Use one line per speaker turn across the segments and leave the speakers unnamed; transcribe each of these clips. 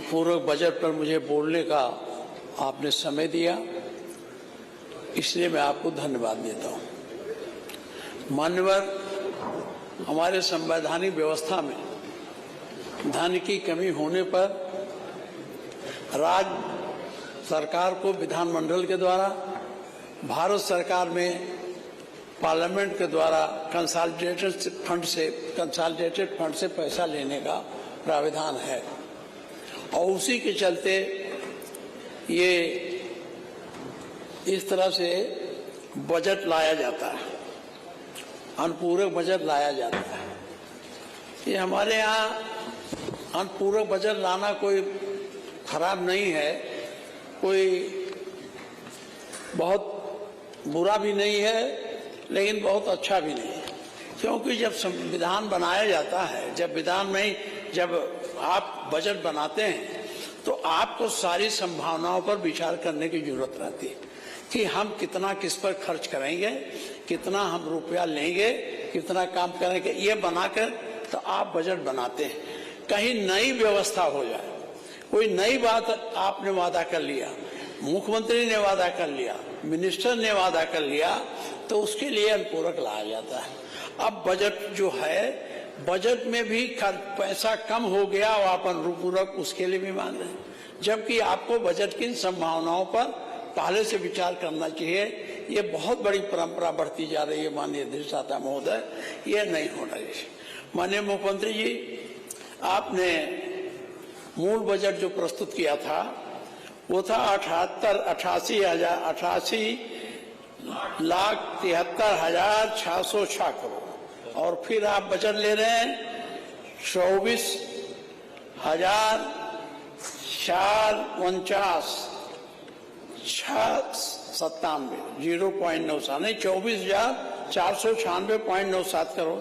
अनुपूरक बजट पर मुझे बोलने का आपने समय दिया, इसलिए मैं आपको धन्यवाद देता हूँ। मान्यवर, हमारे संवैधानिक व्यवस्था में धन की कमी होने पर राज्य सरकार को विधानमंडल के द्वारा, भारत सरकार में पार्लियामेंट के द्वारा कंसोलिडेटेड फंड से पैसा लेने का प्राविधान है और उसी के चलते ये इस तरह से बजट लाया जाता है, अनुपूरक बजट लाया जाता है। ये हमारे यहाँ अनुपूरक बजट लाना कोई खराब नहीं है, कोई बहुत बुरा भी नहीं है, लेकिन बहुत अच्छा भी नहीं है, क्योंकि जब संविधान बनाया जाता है, जब आप बजट बनाते हैं तो आपको सारी संभावनाओं पर विचार करने की जरूरत रहती है कि हम कितना किस पर खर्च करेंगे, कितना हम रुपया लेंगे, कितना काम करेंगे। ये बनाकर तो आप बजट बनाते हैं। कहीं नई व्यवस्था हो जाए, कोई नई बात आपने वादा कर लिया, मुख्यमंत्री ने वादा कर लिया, मिनिस्टर ने वादा कर लिया, तो उसके लिए अनुपूरक लाया जाता है। अब बजट जो है, बजट में भी पैसा कम हो गया और आप अनुपूरक उसके लिए भी मांग रहे हैं, जबकि आपको बजट की संभावनाओं पर पहले से विचार करना चाहिए। ये बहुत बड़ी परंपरा बढ़ती जा रही है माननीय अधिष्ठाता महोदय, ये नहीं होना चाहिए। माननीय मुख्यमंत्री जी, आपने मूल बजट जो प्रस्तुत किया था वो था 88,73,606 करोड़, और फिर आप बजट ले रहे हैं 24,449,697 0.97 नहीं 24,496.97 करोड़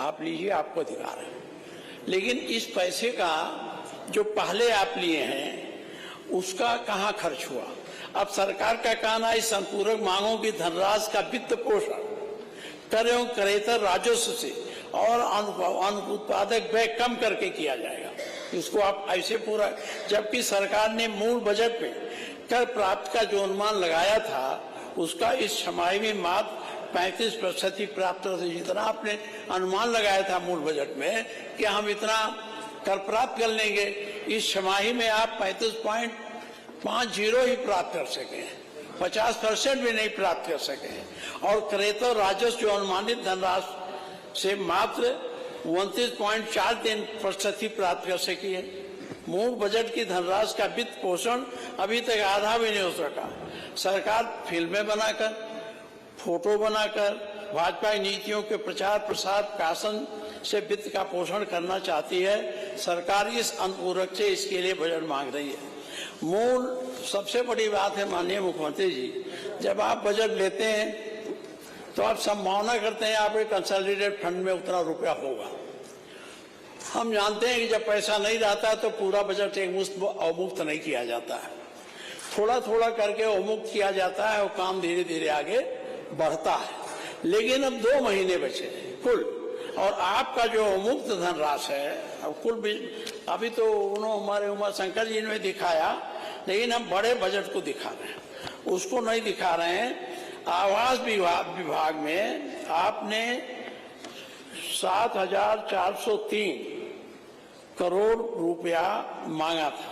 आप लीजिए, आपको अधिकार है। लेकिन इस पैसे का जो पहले आप लिए हैं उसका कहाँ खर्च हुआ? अब सरकार का कहना है इस अनुपूरक मांगों की धनराशि का वित्त पोषण कर एवं क्रेतर राजस्व से और अनुत्पादक व्यय कम करके किया जाएगा। इसको आप ऐसे पूरा, जबकि सरकार ने मूल बजट में कर प्राप्त का जो अनुमान लगाया था उसका इस छमाही में मात्र 35% ही प्राप्त हो। जितना आपने अनुमान लगाया था मूल बजट में कि हम इतना कर प्राप्त कर लेंगे, इस छमाही में आप 35.50 ही प्राप्त कर सके, 50% भी नहीं प्राप्त कर सके। और क्रेता राजस्व जो अनुमानित धनराशि से मात्र 29.43% ही प्राप्त कर सकी है। मूल बजट की धनराशि का वित्त पोषण अभी तक आधा भी नहीं हो सका। सरकार फिल्में बनाकर, फोटो बनाकर भाजपा की नीतियों के प्रचार प्रसार प्रकाशन से वित्त का पोषण करना चाहती है। सरकार इस अनुपूरक से इसके लिए बजट मांग रही है। मूल सबसे बड़ी बात है माननीय मुख्यमंत्री जी, जब आप बजट लेते हैं तो आप संभावना करते हैं आपके कंसोलिडेटेड फंड में उतना रुपया होगा। हम जानते हैं कि जब पैसा नहीं रहता तो पूरा बजट एक मुश्त अवमुक्त नहीं किया जाता है, थोड़ा थोड़ा करके अवमुक्त किया जाता है और काम धीरे धीरे आगे बढ़ता है। लेकिन अब 2 महीने बचे कुल, और आपका जो मुक्त धनराशि है अब कुल भी अभी तो उन्होंने हमारे उमा शंकर जी ने दिखाया, लेकिन हम बड़े बजट को दिखा रहे हैं, उसको नहीं दिखा रहे हैं। आवास विभाग में आपने 7,403 करोड़ रुपया मांगा था,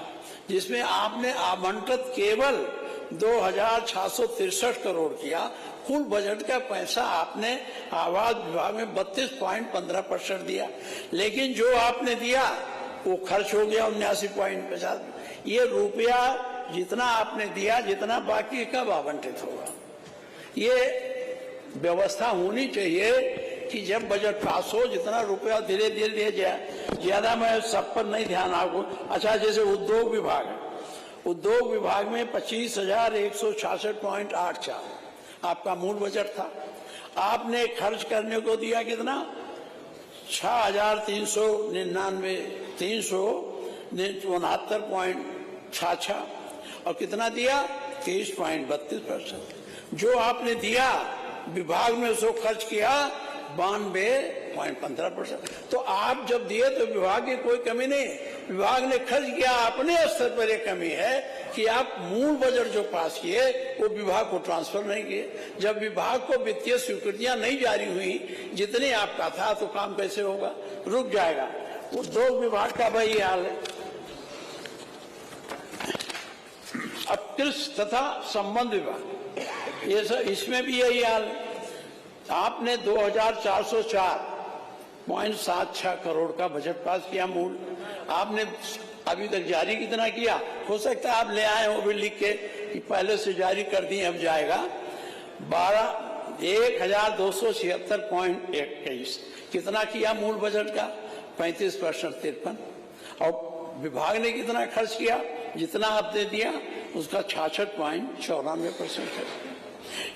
जिसमें आपने आवंटित केवल 2,663 करोड़ किया। कुल बजट का पैसा आपने आवास विभाग में 32.15% दिया, लेकिन जो आपने दिया वो खर्च हो गया 79.50। ये रुपया जितना आपने दिया, जितना बाकी कब आवंटित होगा? ये व्यवस्था होनी चाहिए कि जब बजट पास हो जितना रुपया धीरे धीरे दिया जाए। ज्यादा मैं सब पर नहीं ध्यान आपको। अच्छा, जैसे उद्योग विभाग है, उद्योग विभाग में 25,166.84 आपका मूल बजट था। आपने खर्च करने को दिया कितना? 369.66 और कितना दिया? 23.32%। जो आपने दिया विभाग में उसको खर्च किया 92.15%। तो आप जब दिए तो विभाग की कोई कमी नहीं, विभाग ने खर्च किया अपने स्तर पर। यह कमी है कि आप मूल बजट जो पास किए वो विभाग को ट्रांसफर नहीं किए। जब विभाग को वित्तीय स्वीकृतियां नहीं जारी हुई जितने आपका था, तो काम कैसे होगा, रुक जाएगा। उद्योग विभाग का भाई हाल है। अब कृषि तथा संबंध विभाग, ये सब इसमें भी यही हाल है। आपने 2404.76 करोड़ का बजट पास किया मूल। आपने अभी तक जारी कितना किया, हो सकता है आप ले आए हो भी लिख के कि पहले से जारी कर दिए, अब जाएगा 12,276.21। कितना किया मूल बजट का, 35% 53। और विभाग ने कितना खर्च किया, जितना आपने दिया उसका 66.94% है।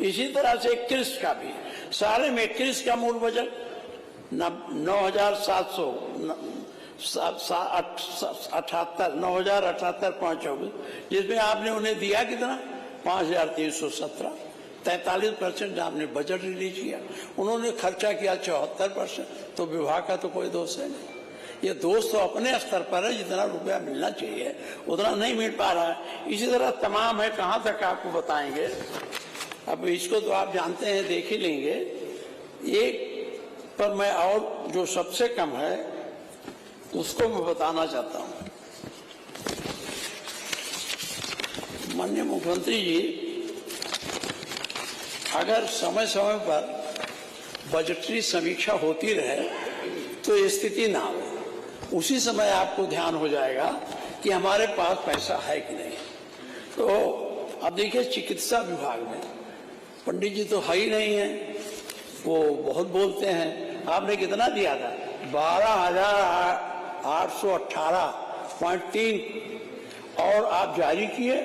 इसी तरह से कृषि का भी, सारे में कृषि का मूल बजट 9,078.24, जिसमें आपने उन्हें दिया कितना 5,317, 43% आपने बजट रिलीज किया। उन्होंने खर्चा किया 74%। तो विभाग का तो कोई दोष है नहीं। ये दोष तो अपने स्तर पर है, जितना रुपया मिलना चाहिए उतना नहीं मिल पा रहा है। इसी तरह तमाम है, कहाँ तक आपको बताएंगे। अब इसको तो आप जानते हैं, देख ही लेंगे। एक पर मैं और जो सबसे कम है उसको मैं बताना चाहता हूं। माननीय मुख्यमंत्री जी, अगर समय समय पर बजटरी समीक्षा होती रहे तो स्थिति ना हो। उसी समय आपको ध्यान हो जाएगा कि हमारे पास पैसा है कि नहीं। तो अब देखिए, चिकित्सा विभाग में पंडित जी तो है ही नहीं है, वो बहुत बोलते हैं। आपने कितना दिया था, 12,818.3, और आप जारी किए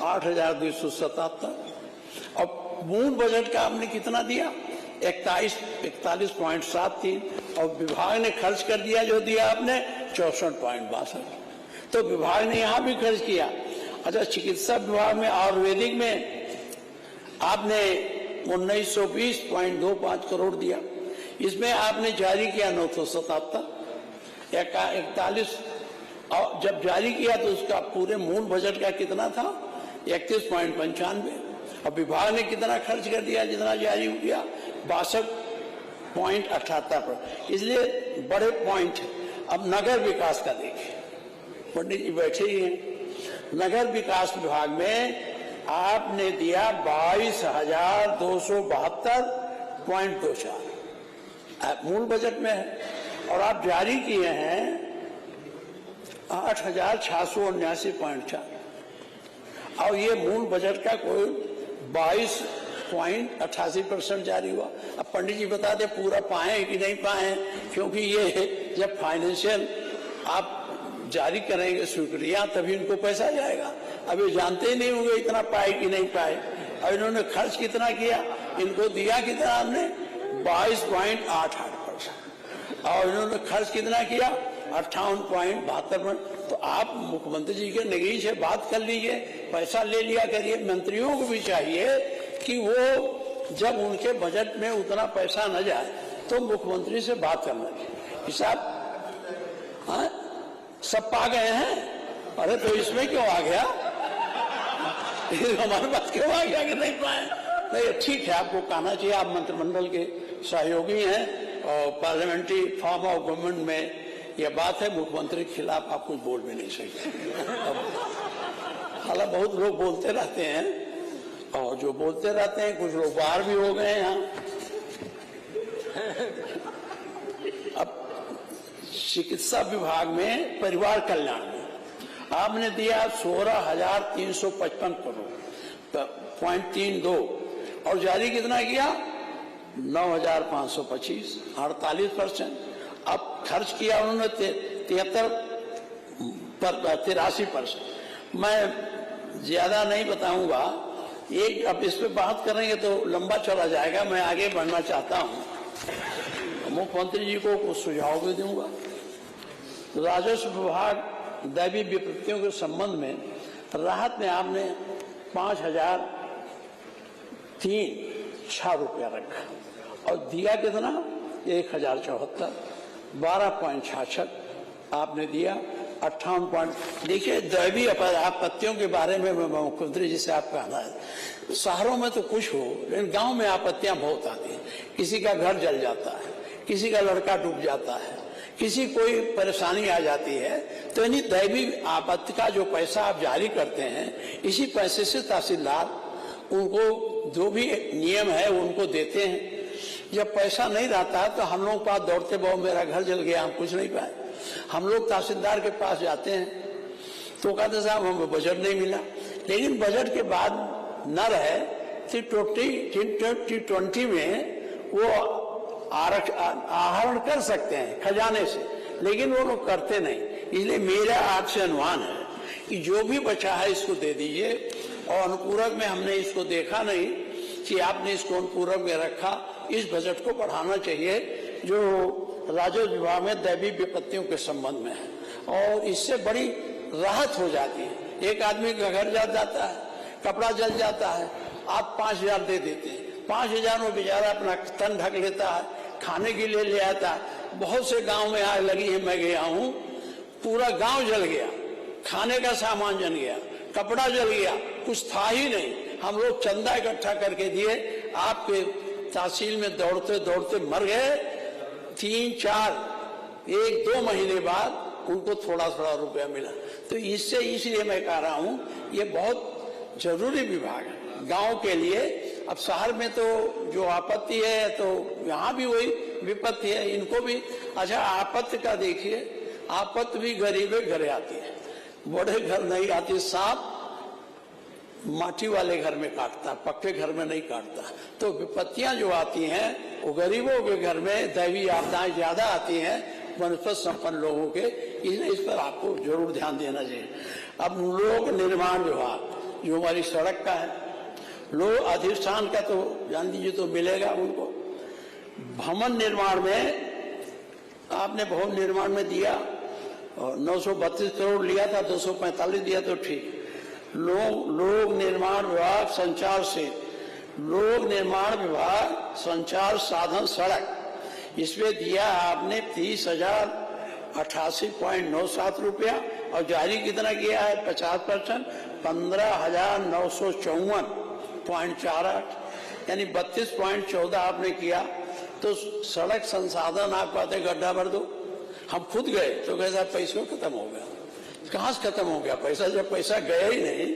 8,277। और मूल बजट का आपने कितना दिया, 41.73। और विभाग ने खर्च कर दिया, जो दिया आपने 64.62। तो विभाग ने यहां भी खर्च किया। अच्छा, चिकित्सा विभाग में आयुर्वेदिक में आपने 1920.25 करोड़ दिया। इसमें आपने जारी किया 977, 41। और जब जारी किया तो उसका पूरे मूल बजट का कितना था, 31.95। और विभाग ने कितना खर्च कर दिया, जितना जारी हो गया 62.78। इसलिए बड़े पॉइंट है। अब नगर विकास का देखिए, पंडित जी बैठे ही हैं। नगर विकास विभाग में आपने दिया 22,272.24 मूल बजट में है। और आप जारी किए हैं 8,679.4। और ये मूल बजट का कोई 22.88% जारी हुआ। अब पंडित जी बता दे पूरा पाए कि नहीं पाए, क्योंकि ये जब फाइनेंशियल आप जारी करेंगे स्वीकृतियां तभी इनको पैसा जाएगा। अब ये जानते ही नहीं होंगे इतना पाए कि नहीं पाए। और इन्होंने खर्च कितना किया, इनको दिया कितना आपने 22.88%। और इन्होंने खर्च कितना किया 58.72%। तो आप मुख्यमंत्री जी के निगरानी से बात कर लीजिए, पैसा ले लिया करिए। मंत्रियों को भी चाहिए कि वो जब उनके बजट में उतना पैसा न जाए तो मुख्यमंत्री से बात करना चाहिए। हिसाब सब पा गए हैं, अरे तो इसमें क्यों आ गया, हमारे पास क्यों आ गया कि नहीं पाए। नहीं, ठीक है, आपको कहना चाहिए। आप मंत्रिमंडल के सहयोगी हैं और पार्लियामेंट्री फॉर्म ऑफ गवर्नमेंट में यह बात है, मुख्यमंत्री के खिलाफ आप कुछ बोल भी नहीं सकते। हालांकि बहुत लोग बोलते रहते हैं, और जो बोलते रहते हैं कुछ लोग बाहर भी हो गए यहाँ। अब चिकित्सा विभाग में परिवार कल्याण में आपने दिया 16,355 करोड़ 0.32। और जारी कितना किया 9,525, 48%। अब खर्च किया उन्होंने 83%। मैं ज्यादा नहीं बताऊंगा, एक अब इस पे बात करेंगे तो लंबा चला जाएगा। मैं आगे बढ़ना चाहता हूं, मुख्यमंत्री जी को कुछ सुझाव भी दूंगा। राजस्व विभाग दैवीय विपत्तियों के संबंध में राहत में आपने 5,003 रुपया रखा और दिया कितना 1074, 12.66 आपने दिया, 58 पॉइंट। देखिए, दैवीय आपत्तियों के बारे में मुख्यमंत्री जी से आप कहना है, शहरों में तो कुछ हो, लेकिन गांव में आपत्तियां बहुत आती हैं। किसी का घर जल जाता है, किसी का लड़का डूब जाता है, किसी कोई परेशानी आ जाती है, तो इन्हीं दैवीय आपत्ति का जो पैसा आप जारी करते हैं, इसी पैसे से तहसीलदार उनको जो भी नियम है उनको देते हैं। जब पैसा नहीं रहता है तो हम लोग पास दौड़ते, बहु मेरा घर जल गया, हम कुछ नहीं पाए। हम लोग तहसीलदार के पास जाते हैं तो कहते साहब हमें बजट नहीं मिला, लेकिन बजट के बाद न रहे T20 में वो आहरण कर सकते हैं खजाने से, लेकिन वो लोग करते नहीं। इसलिए मेरा आपसे अनुमान है कि जो भी बचा है इसको दे दीजिए। और अनुपूरक में हमने इसको देखा नहीं कि आपने इसको अनुपूरक में रखा, इस बजट को बढ़ाना चाहिए जो राजस्व विभाग में दैवीय विपत्तियों के संबंध में है, और इससे बड़ी राहत हो जाती है। एक आदमी का घर जल जाता है, कपड़ा जल जाता है, आप 5,000 दे देते हैं, 5,000 में बेचारा अपना तन ढक लेता है, खाने के लिए ले आता है। बहुत से गांव में आग लगी है, मैं गया हूँ, पूरा गांव जल गया, खाने का सामान जल गया, कपड़ा जल गया, कुछ था ही नहीं। हम लोग चंदा इकट्ठा करके दिए, आपके तहसील में दौड़ते दौड़ते मर गए। 3-4 1-2 महीने बाद उनको थोड़ा थोड़ा रुपया मिला। तो इससे इसलिए मैं कह रहा हूँ ये बहुत जरूरी विभाग है गांव के लिए। अब शहर में तो जो आपत्ति है तो यहाँ भी वही विपत्ति है, इनको भी। अच्छा, आपत्ति का देखिए, आपत्ति भी गरीबे घरे आती है, बड़े घर नहीं आती। सांप माटी वाले घर में काटता, पक्के घर में नहीं काटता। तो विपत्तियां जो आती हैं वो गरीबों के घर में, दैवीय आपदाएं ज्यादा आती हैं वनस्पत संपन्न लोगों के, इसलिए इस पर आपको जरूर ध्यान देना चाहिए। अब लोक निर्माण विभाग जो हमारी सड़क का है, लोक अधिष्ठान का तो जान दीजिए तो मिलेगा उनको। भवन निर्माण में आपने भवन निर्माण में दिया 932 करोड़ लिया था, 245 दिया तो ठीक। लोक निर्माण विभाग संचार से, लोक निर्माण विभाग संचार साधन सड़क, इसमें दिया आपने 30,088.97 रुपया, और जारी कितना किया है 50%, 15,954.48, यानी 32.14 आपने किया। तो सड़क संसाधन आप कहते गड्ढा भर दो, हम खुद गए तो कैसा पैसा खत्म हो गया। कहाँ से खत्म हो गया पैसा, जब पैसा गया ही नहीं।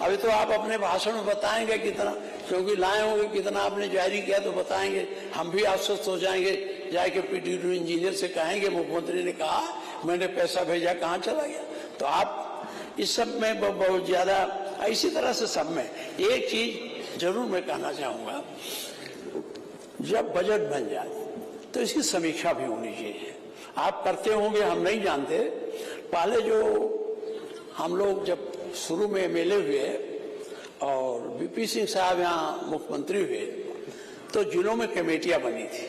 अभी तो आप अपने भाषण में बताएंगे कितना, क्योंकि लाए होंगे कितना आपने जारी किया तो बताएंगे, हम भी आश्वस्त हो जाएंगे। जाके PDO इंजीनियर से कहेंगे मुख्यमंत्री ने कहा मैंने पैसा भेजा, कहाँ चला गया। तो आप इस सब में बहुत ज्यादा, इसी तरह से सब में एक चीज जरूर मैं कहना चाहूंगा, जब बजट बन जाए तो इसकी समीक्षा भी होनी चाहिए। आप करते होंगे, हम नहीं जानते। पहले जो हम लोग जब शुरू में MLA हुए और VP सिंह साहब यहाँ मुख्यमंत्री हुए तो जिलों में कमेटियां बनी थी,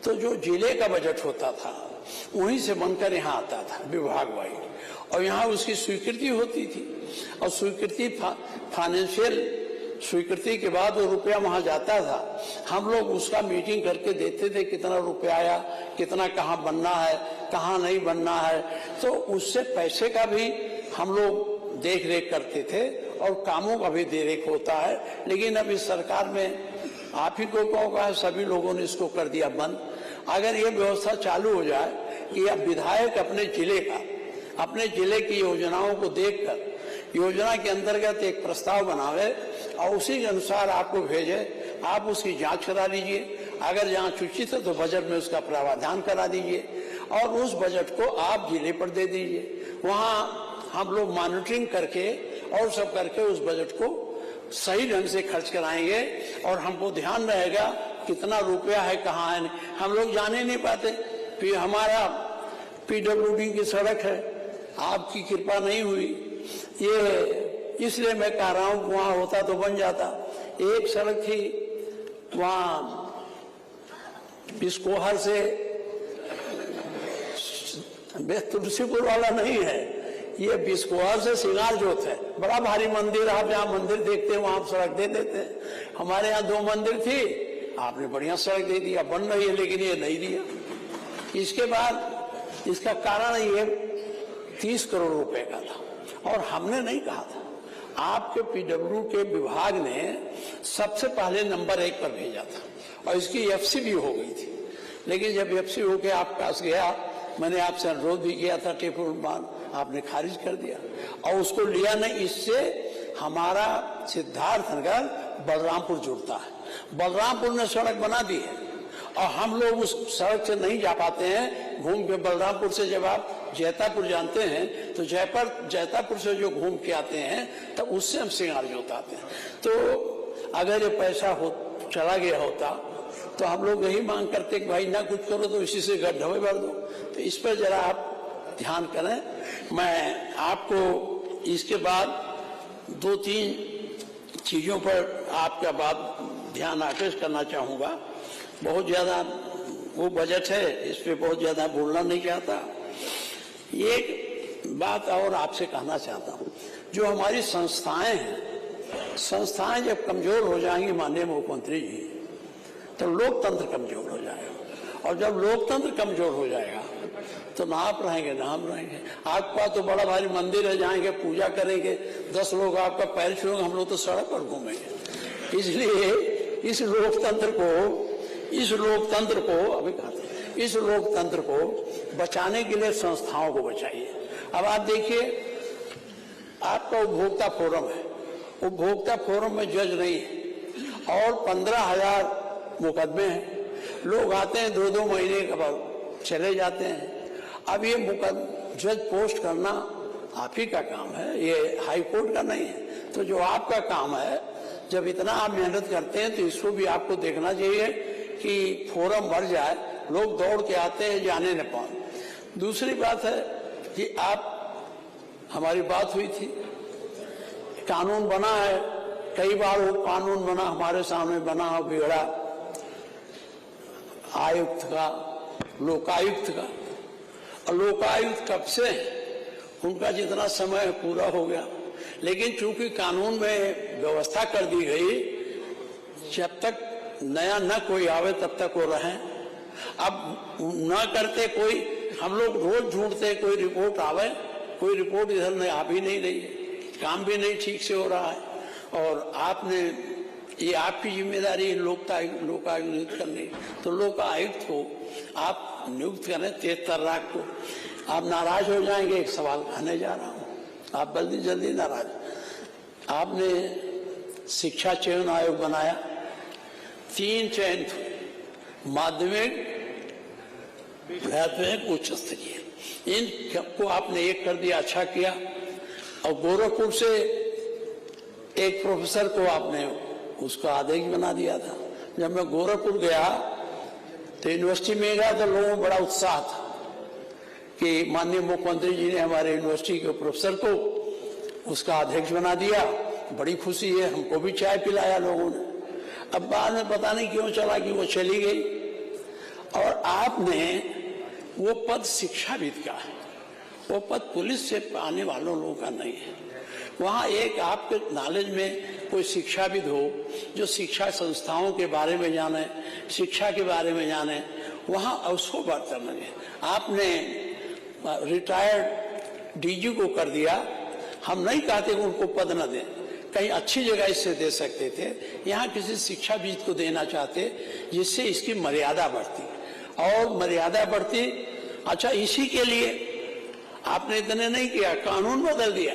तो जो जिले का बजट होता था वहीं से बनकर यहाँ आता था विभाग वाइज, और यहाँ उसकी स्वीकृति होती थी। और स्वीकृति फाइनेंशियल स्वीकृति के बाद वो रुपया वहां जाता था। हम लोग उसका मीटिंग करके देते थे कितना रुपया आया, कितना कहाँ बनना है, कहाँ नहीं बनना है। तो उससे पैसे का भी हम लोग देख रेख करते थे और कामों का भी देख रेख होता है। लेकिन अब इस सरकार में आप ही को कहा है, सभी लोगों ने इसको कर दिया बंद। अगर ये व्यवस्था चालू हो जाए कि अब विधायक अपने जिले की योजनाओं को देखकर योजना के अंतर्गत एक प्रस्ताव बनावे और उसी के अनुसार आपको भेजे, आप उसकी जांच करा लीजिए। अगर जांच उचित है तो बजट में उसका प्रावधान करा दीजिए और उस बजट को आप जिले पर दे दीजिए। वहाँ हम लोग मॉनिटरिंग करके और सब करके उस बजट को सही ढंग से खर्च कराएंगे और हमको ध्यान रहेगा कितना रुपया है, कहाँ है। हम लोग जाने नहीं पाते। फिर हमारा PWD की सड़क है, आपकी कृपा नहीं हुई। ये इसलिए मैं कह रहा हूँ वहां होता तो बन जाता। एक सड़क थी वहां बिस्कोहर से, तुलसीपुर वाला नहीं है, ये बिस्कोहर से सिंगार जोत है, बड़ा भारी मंदिर। आप जहाँ मंदिर देखते हैं वहां सड़क दे देते हैं। हमारे यहाँ 2 मंदिर थी, आपने बढ़िया सड़क दे दिया, बन रही है, लेकिन ये नहीं दिया। इसके बाद इसका कारण ये 30 करोड़ रुपए का था, और हमने नहीं कहा था, आपके पीडब्ल्यू के विभाग ने सबसे पहले नंबर 1 पर भेजा था, और इसकी एफसी भी हो गई थी। लेकिन जब एफसी होके आप पास गया, मैंने आपसे अनुरोध भी किया था टेपुर बांध, आपने खारिज कर दिया और उसको लिया नहीं। इससे हमारा सिद्धार्थनगर बलरामपुर जुड़ता है, बलरामपुर ने सड़क बना दी है और हम लोग उस सड़क से नहीं जा पाते हैं घूम के। बलरामपुर से जब आप जैतापुर जानते हैं तो जैतापुर से जो घूम के आते हैं तब उससे हम सिंगार जोत आते हैं। तो अगर ये पैसा चला गया होता तो हम लोग यही मांग करते कि भाई ना कुछ करो तो इसी से गड्ढे भर दो। तो इस पर जरा आप ध्यान करें। मैं आपको इसके बाद 2-3 चीजों पर आपका बात ध्यान आकर्षित करना चाहूंगा। बहुत ज्यादा वो बजट है, इस पे बहुत ज्यादा बोलना नहीं चाहता। एक बात और आपसे कहना चाहता हूं, जो हमारी संस्थाएं हैं, संस्थाएं जब कमजोर हो जाएंगी माननीय मुख्यमंत्री जी, तो लोकतंत्र कमजोर हो जाएगा, और जब लोकतंत्र कमजोर हो जाएगा तो ना आप रहेंगे ना हम रहेंगे। आपका तो बड़ा भारी मंदिर है, जाएंगे पूजा करेंगे, 10 लोग आपका पैर छूएंगे, हम लोग तो सड़क पर घूमेंगे। इसलिए इस लोकतंत्र को बचाने के लिए संस्थाओं को बचाइए। अब आप देखिए, आपका उपभोक्ता फोरम है, उपभोक्ता फोरम में जज नहीं है और 15,000 मुकदमे हैं। लोग आते हैं 2-2 महीने के बाद चले जाते हैं। अब ये जज पोस्ट करना आप ही का काम है, ये हाई कोर्ट का नहीं है। तो जो आपका काम है, जब इतना आप मेहनत करते हैं तो इसको भी आपको देखना चाहिए कि फोरम भर जाए, लोग दौड़ के आते हैं, जाने न पाए। दूसरी बात है कि हमारी बात हुई थी, कानून बना है, कई बार वो कानून बना हमारे सामने बना हो बिगड़ा, आयुक्त का, लोकायुक्त का। और लोकायुक्त कब से, उनका जितना समय पूरा हो गया, लेकिन चूंकि कानून में व्यवस्था कर दी गई, जब तक नया न कोई आवे तब तक वो रहे। अब न करते कोई, हम लोग रोज ढूंढते कोई रिपोर्ट आवे, कोई रिपोर्ट इधर नहीं आ भी नहीं रही है, काम भी नहीं ठीक से हो रहा है। और आपने, ये आपकी जिम्मेदारी है लोकायुक्त नियुक्त करने। तो लोकायुक्त को आप नियुक्त करें 23 तारीख को। आप नाराज हो जाएंगे, एक सवाल कहने जा रहा हूं, आप जल्दी नाराज। आपने शिक्षा चयन आयोग बनाया, 3 चयन थे, माध्यमिक, प्राथमिक, उच्च स्तरीय। इनको आपने एक कर दिया, अच्छा किया। और गोरखपुर से एक प्रोफेसर को आपने उसका आदेश बना दिया था। जब मैं गोरखपुर गया तो यूनिवर्सिटी में गया तो लोगों में बड़ा उत्साह था कि माननीय मुख्यमंत्री जी ने हमारे यूनिवर्सिटी के प्रोफेसर को उसका अध्यक्ष बना दिया। बड़ी खुशी है, हमको भी चाय पिलाया लोगों ने। अब बाद में पता नहीं क्यों चला कि वो चली गई। और आपने वो पद शिक्षाविद का है, वो पद पुलिस से आने वालों लोगों का नहीं है। वहां एक आपके नॉलेज में कोई शिक्षाविद हो जो शिक्षा संस्थाओं के बारे में जाने, शिक्षा के बारे में जाने, वहां उसको बर्तन लगे। आपने रिटायर्ड डीजी को कर दिया। हम नहीं कहते कि उनको पद न दें, कहीं अच्छी जगह इससे दे सकते थे। यहाँ किसी शिक्षाविद को देना चाहते जिससे इसकी मर्यादा बढ़ती, और मर्यादा बढ़ती। अच्छा, इसी के लिए आपने इतने नहीं किया, कानून बदल दिया।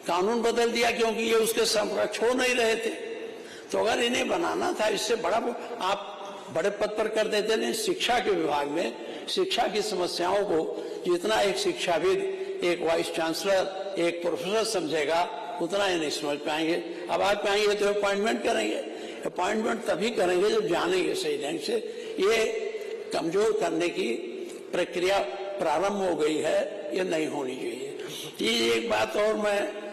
कानून बदल दिया क्योंकि ये उसके समकक्ष हो नहीं रहे थे। तो अगर इन्हें बनाना था, इससे बड़ा आप बड़े पद पर कर देते। नहीं, शिक्षा के विभाग में शिक्षा की समस्याओं को जितना एक शिक्षाविद, एक वाइस चांसलर, एक प्रोफेसर समझेगा, उतना ही नहीं समझ पाएंगे। अब आप कहेंगे तो अपॉइंटमेंट करेंगे, अपॉइंटमेंट तभी करेंगे जब जानेंगे सही ढंग से। ये कमजोर करने की प्रक्रिया प्रारंभ हो गई है, ये नहीं होनी चाहिए। ये एक बात और मैं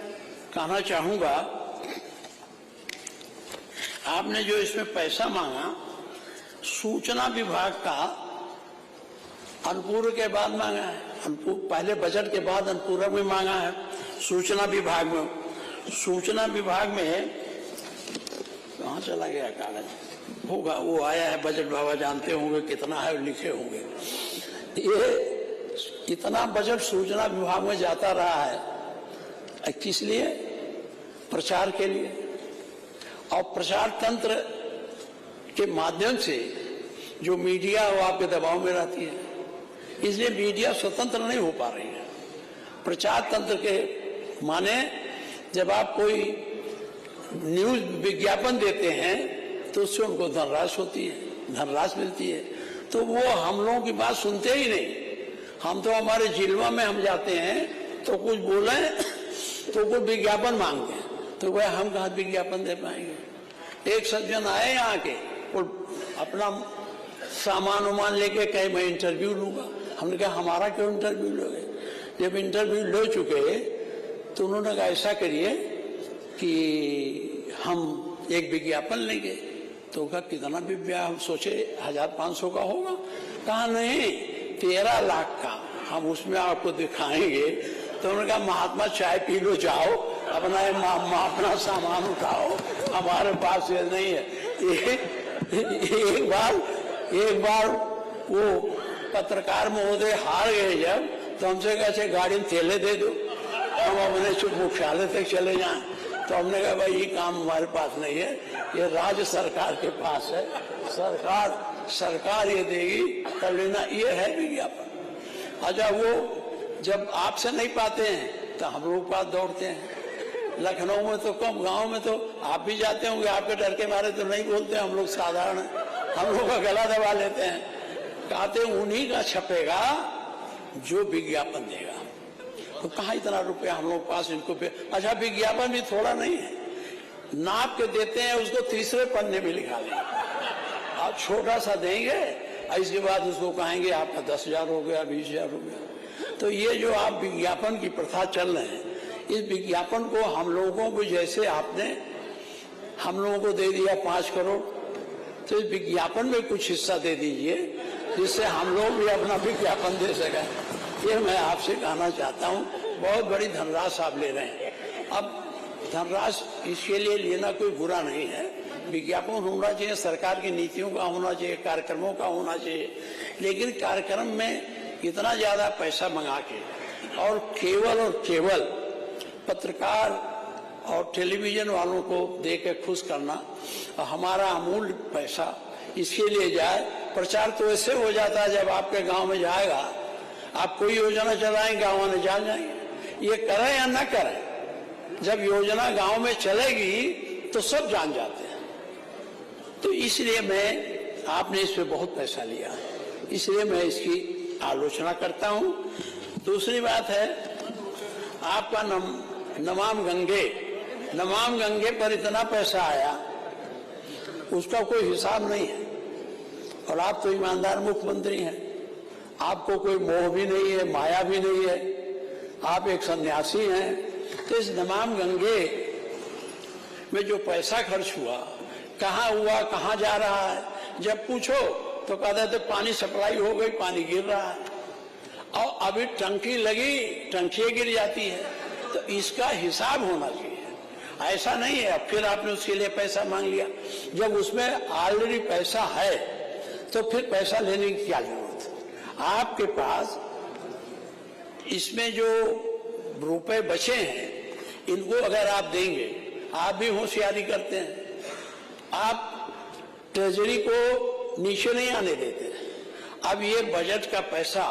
कहना चाहूंगा, आपने जो इसमें पैसा मांगा, सूचना विभाग का अनुपूरक के बाद मांगा है, पहले बजट के बाद अनुपूरक में मांगा है। सूचना विभाग में कहाँ चला गया कागज? होगा, वो आया है बजट, बाबा जानते होंगे कितना है, लिखे होंगे। ये इतना बजट सूचना विभाग में जाता रहा है किस लिए? प्रचार के लिए, और प्रचार तंत्र के माध्यम से जो मीडिया वो आपके दबाव में रहती है, इसलिए मीडिया स्वतंत्र नहीं हो पा रही है। प्रचार तंत्र के माने जब आप कोई न्यूज विज्ञापन देते हैं तो उससे उनको धनराशि होती है, धनराशि मिलती है, तो वो हम लोगों की बात सुनते ही नहीं। हम तो हमारे जिलवा में हम जाते हैं तो कुछ बोले तो कुछ विज्ञापन मांगते हैं, तो वह हम कहाँ विज्ञापन दे पाएंगे। एक सज्जन आए यहाँ के, और अपना सामान उमान लेके कहे मैं इंटरव्यू लूंगा। हमने कहा हमारा क्यों इंटरव्यू लोगे? जब इंटरव्यू ले चुके तो उन्होंने कहा ऐसा करिए कि हम एक विज्ञापन लेंगे। तो कहा कितना विज्ञापन? सोचे 1500 का होगा। कहा नहीं, 13 लाख का हम उसमें आपको दिखाएंगे। तो उन्होंने कहा महात्मा चाय पी लो, जाओ अपना सामान उठाओ, हमारे पास ये नहीं है। एक बार वो पत्रकार महोदय हार गए जब, तो हमसे कैसे गाड़ी में तेले दे दो, हम अपने चुप मुख्यालय तक चले जाएं। तो हमने कहा भाई ये काम हमारे पास नहीं है, ये राज्य सरकार के पास है, सरकार ये देगी तब लेना। ये है विज्ञापन। अच्छा, वो जब आपसे नहीं पाते हैं तो हम लोग पास दौड़ते हैं। लखनऊ में तो कम, गांव में तो आप भी जाते होंगे, आपके डर के मारे तो नहीं बोलते, हम लोग साधारण है, हम लोग का गला दबा लेते हैं। कहते उन्हीं का छपेगा जो विज्ञापन देगा। तो कहाँ इतना रुपया हम लोग पास इनको पे। अच्छा, विज्ञापन भी थोड़ा नहीं है, नाप के देते हैं, उसको तीसरे पन्ने में लिखा लेंगे। आप छोटा सा देंगे, इसके बाद उसको कहेंगे आपका 10,000 हो गया, 20,000 हो गया। तो ये जो आप विज्ञापन की प्रथा चल रहे हैं, इस विज्ञापन को हम लोगों को, जैसे आपने हम लोगों को दे दिया 5 करोड़, तो इस विज्ञापन में कुछ हिस्सा दे दीजिए जिससे हम लोग भी अपना विज्ञापन दे सकें। ये मैं आपसे कहना चाहता हूँ। बहुत बड़ी धनराशि आप ले रहे हैं। अब धनराशि इसके लिए लेना कोई बुरा नहीं है, विज्ञापन होना चाहिए, सरकार की नीतियों का होना चाहिए, कार्यक्रमों का होना चाहिए, लेकिन कार्यक्रम में इतना ज्यादा पैसा मंगा के और केवल पत्रकार और टेलीविजन वालों को दे के खुश करना, हमारा अमूल्य पैसा इसके लिए जाए। प्रचार तो ऐसे हो जाता है, जब आपके गांव में जाएगा, आप कोई योजना चलाएंगे, गांव वाले जान जाएंगे। ये करें या ना करें, जब योजना गांव में चलेगी तो सब जान जाते हैं। तो इसलिए आपने इस पे बहुत पैसा लिया, इसलिए मैं इसकी आलोचना करता हूं। दूसरी बात है, आपका नमाम गंगे पर इतना पैसा आया, उसका कोई हिसाब नहीं है। और आप तो ईमानदार मुख्यमंत्री हैं, आपको कोई मोह भी नहीं है, माया भी नहीं है, आप एक सन्यासी हैं। तो इस नमाम गंगे में जो पैसा खर्च हुआ, कहाँ हुआ, कहाँ जा रहा है, जब पूछो तो कहते थे पानी सप्लाई हो गई, पानी गिर रहा है, और अभी टंकी लगी, टंकी गिर जाती है। तो इसका हिसाब होना चाहिए। ऐसा नहीं है अब फिर आपने उसके लिए पैसा मांग लिया, जब उसमें ऑलरेडी पैसा है तो फिर पैसा लेने की क्या जरूरत है। आपके पास इसमें जो रुपए बचे हैं, इनको अगर आप देंगे, आप भी होशियारी करते हैं, आप ट्रेजरी को नीचे नहीं आने देते। अब ये बजट का पैसा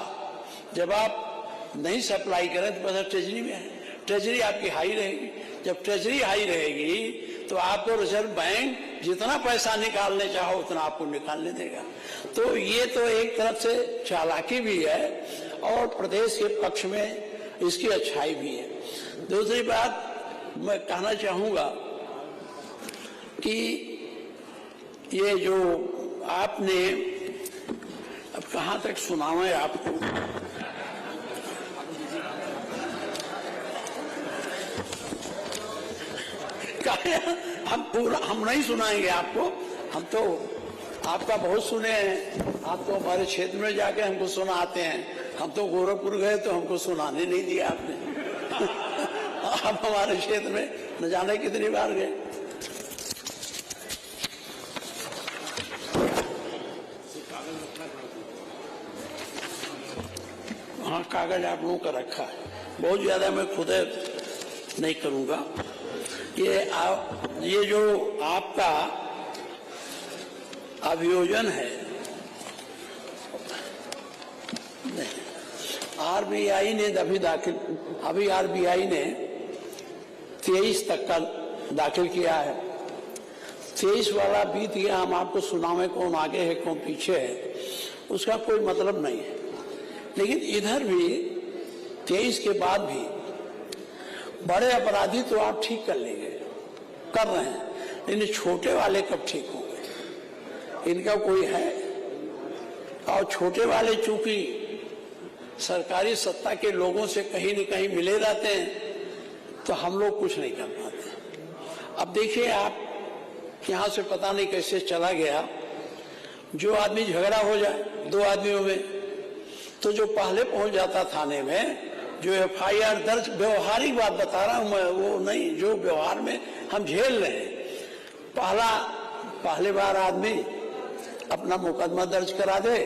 जब आप नहीं सप्लाई करें तो पैसा ट्रेजरी में है, ट्रेजरी आपकी हाई रहेगी। जब ट्रेजरी हाई रहेगी तो आपको रिजर्व बैंक जितना पैसा निकालने चाहो उतना आपको निकालने देगा। तो ये तो एक तरफ से चालाकी भी है और प्रदेश के पक्ष में इसकी अच्छाई भी है। दूसरी बात मैं कहना चाहूंगा कि ये जो आपने, अब कहां तक सुनावे आपको, हम नहीं सुनाएंगे आपको, हम तो आपका बहुत सुने हैं, आप तो हमारे क्षेत्र में जाके हमको सुनाते हैं। हम तो गोरखपुर गए तो हमको सुनाने नहीं दिया आपने। आप हमारे क्षेत्र में न जाने कितनी बार गए। कागज आप लोगों का रखा है, बहुत ज्यादा मैं खुद नहीं करूंगा। ये जो आपका अभियोजन है, आरबीआई ने अभी आरबीआई ने 23 तक का दाखिल किया है। 23 वाला बीत गया, हम आपको सुनावे कौन आगे है कौन पीछे है, उसका कोई मतलब नहीं है। लेकिन इधर भी 23 के बाद भी बड़े अपराधी तो आप ठीक कर लेंगे, कर रहे हैं, लेकिन छोटे वाले कब ठीक होंगे, इनका कोई है। और छोटे वाले चूंकि सरकारी सत्ता के लोगों से कहीं न कहीं मिले रहते हैं, तो हम लोग कुछ नहीं कर पाते। अब देखिए, आप यहां से पता नहीं कैसे चला गया, जो आदमी झगड़ा हो जाए 2 आदमियों में, तो जो पहले पहुंच जाता थाने में, जो एफआईआर दर्ज, व्यवहारिक बात बता रहा हूं मैं, वो नहीं जो व्यवहार में हम झेल रहे हैं। पहले बार आदमी अपना मुकदमा दर्ज करा दे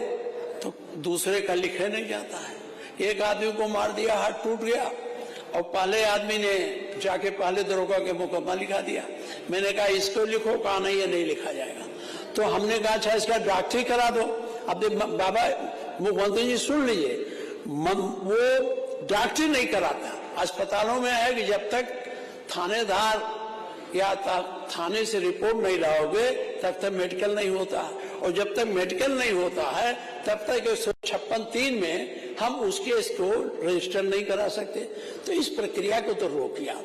तो दूसरे का लिखे नहीं जाता है। एक आदमी को मार दिया, हाथ टूट गया, और पहले आदमी ने जाके पहले दरोगा के मुकदमा लिखा दिया। मैंने कहा इसको लिखो, कहा नहीं ये नहीं लिखा जाएगा। तो हमने कहा अच्छा इसका डॉक्टरी करा दो। अब बाबा मुख्यमंत्री जी सुन लीजिए, वो डॉक्टरी नहीं कराता। अस्पतालों में है कि जब तक थानेदार या थाने से रिपोर्ट नहीं लाओगे तब तक मेडिकल नहीं होता, और जब तक मेडिकल नहीं होता है तब तक 156(3) में हम उसके इसको रजिस्टर नहीं करा सकते। तो इस प्रक्रिया को तो रोकिया।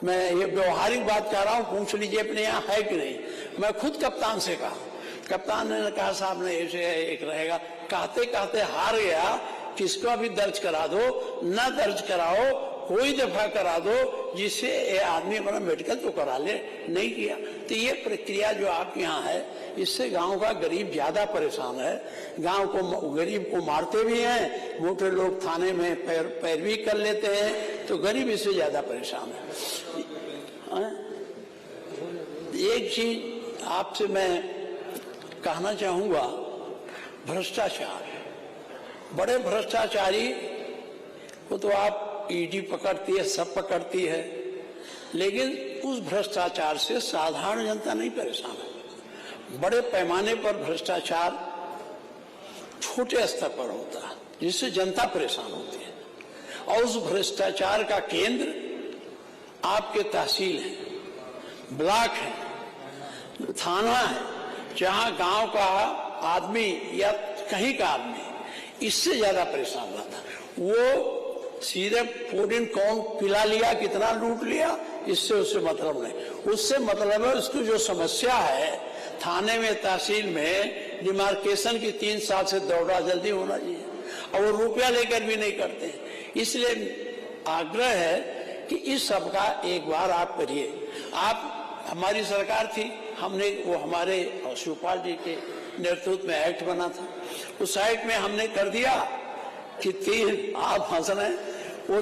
मैं ये व्यवहारिक बात कह रहा हूँ, पूछ लीजिए अपने यहाँ है कि नहीं। मैं खुद कप्तान से कहा, कप्तान ने कहा साहब ने ऐसे एक रहेगा, कहते कहते हार गया, किसको भी दर्ज करा दो, न दर्ज कराओ, कोई दफा करा दो, जिससे ये आदमी अपना मेडिकल तो करा ले, नहीं किया। तो ये प्रक्रिया जो आपके यहाँ है, इससे गांव का गरीब ज्यादा परेशान है। गांव को गरीब को मारते भी हैं, मोटे लोग थाने में पैरवी कर लेते हैं, तो गरीब इससे ज्यादा परेशान है। एक चीज आपसे मैं कहना चाहूंगा, भ्रष्टाचार, बड़े भ्रष्टाचारी को तो आप ईडी पकड़ती है, सब पकड़ती है, लेकिन उस भ्रष्टाचार से साधारण जनता नहीं परेशान है। बड़े पैमाने पर भ्रष्टाचार छोटे स्तर पर होता है, जिससे जनता परेशान होती है। और उस भ्रष्टाचार का केंद्र आपके तहसील है, ब्लॉक है, थाना है, जहां गांव का आदमी या कहीं का आदमी इससे ज्यादा परेशान रहता। वो सीधे पूरी कौन पिला लिया, कितना लूट लिया, इससे उससे मतलब नहीं। उससे मतलब है उसकी जो समस्या है थाने में, तहसील में, डिमार्केशन की 3 साल से दौड़ा जल्दी होना चाहिए, और वो रुपया लेकर भी नहीं करते हैं। इसलिए आग्रह है कि इस सब का एक बार आप करिए। आप, हमारी सरकार थी, हमने वो हमारे शिवपाल जी के नेतृत्व में एक्ट बना था, उस एक्ट में हमने कर दिया कि 3, आप हंस रहे हैं, वो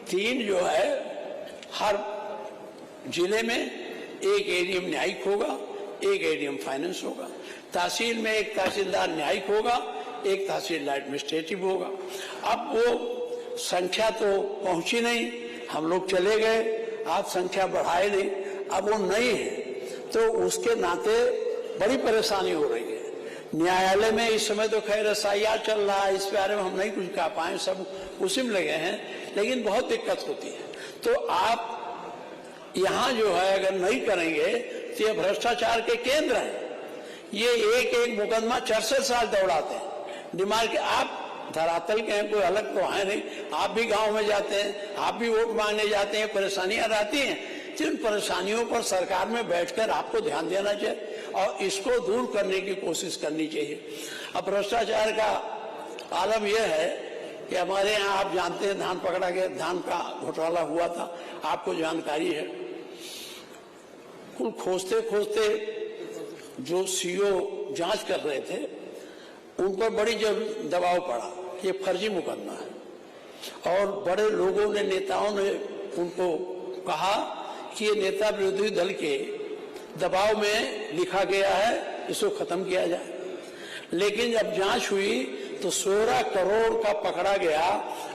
3 जो है हर जिले में एक एडीएम न्यायिक होगा, एक एडीएम फाइनेंस होगा, तहसील में एक तहसीलदार न्यायिक होगा, एक तहसीलदार एडमिनिस्ट्रेटिव होगा। अब वो संख्या तो पहुंची नहीं, हम लोग चले गए, आप संख्या बढ़ाए नहीं, अब वो नहीं है, तो उसके नाते बड़ी परेशानी हो रही है। न्यायालय में इस समय तो खैर एसआईआर चल रहा है, इस बारे में हम नहीं कुछ कह पाए, सब उसी में लगे हैं, लेकिन बहुत दिक्कत होती है। तो आप यहाँ जो है अगर नहीं करेंगे तो ये भ्रष्टाचार के केंद्र है। ये एक एक मुकदमा 4 साल दौड़ाते हैं। दिमाग के आप धरातल के हैं, कोई अलग तो है नहीं, आप भी गांव में जाते हैं, आप भी वोट मांगने जाते हैं, परेशानियां रहती हैं। जिन परेशानियों पर सरकार में बैठकर आपको ध्यान देना चाहिए और इसको दूर करने की कोशिश करनी चाहिए। अब भ्रष्टाचार का आलम यह है कि हमारे यहाँ आप जानते हैं धान पकड़ा गया, धान का घोटाला हुआ था, आपको जानकारी है। कुल खोजते खोजते जो सीओ जांच कर रहे थे उन पर बड़ी जब दबाव पड़ा, ये फर्जी मुकदमा है, और बड़े लोगों ने, नेताओं ने उनको कहा कि ये नेता विरोधी दल के दबाव में लिखा गया है, इसको खत्म किया जाए। लेकिन जब जांच हुई तो 16 करोड़ का पकड़ा गया